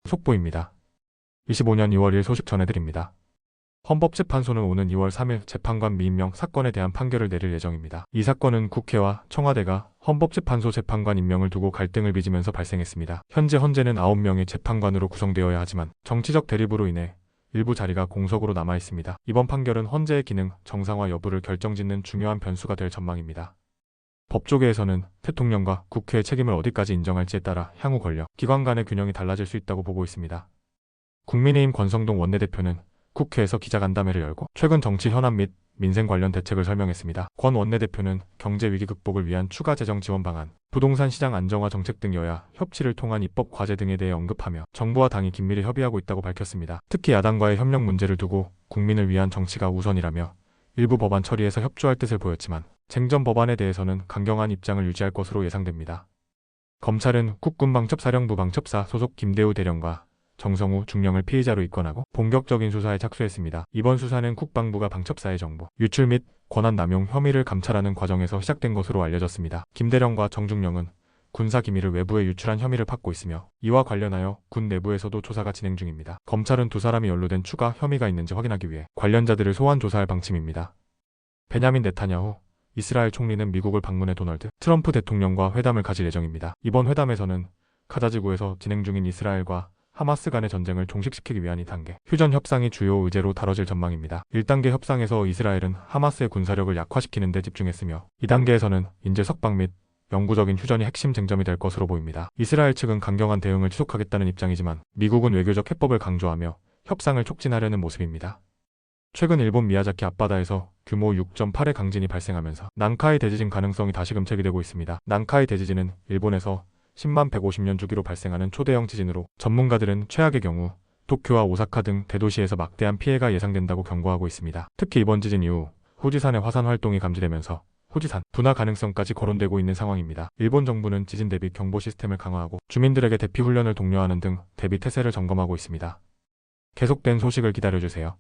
속보입니다. 25년 2월 1일 소식 전해드립니다. 헌법재판소는 오는 2월 3일 재판관 미임명 사건에 대한 판결을 내릴 예정입니다. 이 사건은 국회와 청와대가 헌법재판소 재판관 임명을 두고 갈등을 빚으면서 발생했습니다. 현재 헌재는 9명의 재판관으로 구성되어야 하지만 정치적 대립으로 인해 일부 자리가 공석으로 남아 있습니다. 이번 판결은 헌재의 기능 정상화 여부를 결정짓는 중요한 변수가 될 전망입니다. 법조계에서는 대통령과 국회의 책임을 어디까지 인정할지에 따라 향후 권력, 기관 간의 균형이 달라질 수 있다고 보고 있습니다. 국민의힘 권성동 원내대표는 국회에서 기자간담회를 열고 최근 정치 현안 및 민생 관련 대책을 설명했습니다. 권 원내대표는 경제위기 극복을 위한 추가 재정 지원 방안, 부동산 시장 안정화 정책 등 여야 협치를 통한 입법 과제 등에 대해 언급하며 정부와 당이 긴밀히 협의하고 있다고 밝혔습니다. 특히 야당과의 협력 문제를 두고 국민을 위한 정치가 우선이라며 일부 법안 처리에서 협조할 뜻을 보였지만 쟁점 법안에 대해서는 강경한 입장을 유지할 것으로 예상됩니다. 검찰은 국군방첩사령부 방첩사 소속 김대우 대령과 정성우 중령을 피의자로 입건하고 본격적인 수사에 착수했습니다. 이번 수사는 국방부가 방첩사의 정보, 유출 및 권한 남용 혐의를 감찰하는 과정에서 시작된 것으로 알려졌습니다. 김 대령과 정중령은 군사 기밀을 외부에 유출한 혐의를 받고 있으며 이와 관련하여 군 내부에서도 조사가 진행 중입니다. 검찰은 두 사람이 연루된 추가 혐의가 있는지 확인하기 위해 관련자들을 소환 조사할 방침입니다. 베냐민 네타냐후 이스라엘 총리는 미국을 방문해 도널드 트럼프 대통령과 회담을 가질 예정입니다. 이번 회담에서는 가자지구에서 진행 중인 이스라엘과 하마스 간의 전쟁을 종식시키기 위한 2단계 휴전 협상이 주요 의제로 다뤄질 전망입니다. 1단계 협상에서 이스라엘은 하마스의 군사력을 약화시키는 데 집중했으며 2단계에서는 인재 석방 및 영구적인 휴전이 핵심 쟁점이 될 것으로 보입니다. 이스라엘 측은 강경한 대응을 지속하겠다는 입장이지만 미국은 외교적 해법을 강조하며 협상을 촉진하려는 모습입니다. 최근 일본 미야자키 앞바다에서 규모 6.8의 강진이 발생하면서 난카이 대지진 가능성이 다시금 제기되고 있습니다. 난카이 대지진은 일본에서 10만 150년 주기로 발생하는 초대형 지진으로 전문가들은 최악의 경우 도쿄와 오사카 등 대도시에서 막대한 피해가 예상된다고 경고하고 있습니다. 특히 이번 지진 이후 후지산의 화산 활동이 감지되면서 후지산 분화 가능성까지 거론되고 있는 상황입니다. 일본 정부는 지진 대비 경보 시스템을 강화하고 주민들에게 대피 훈련을 독려하는 등 대비 태세를 점검하고 있습니다. 계속된 소식을 기다려주세요.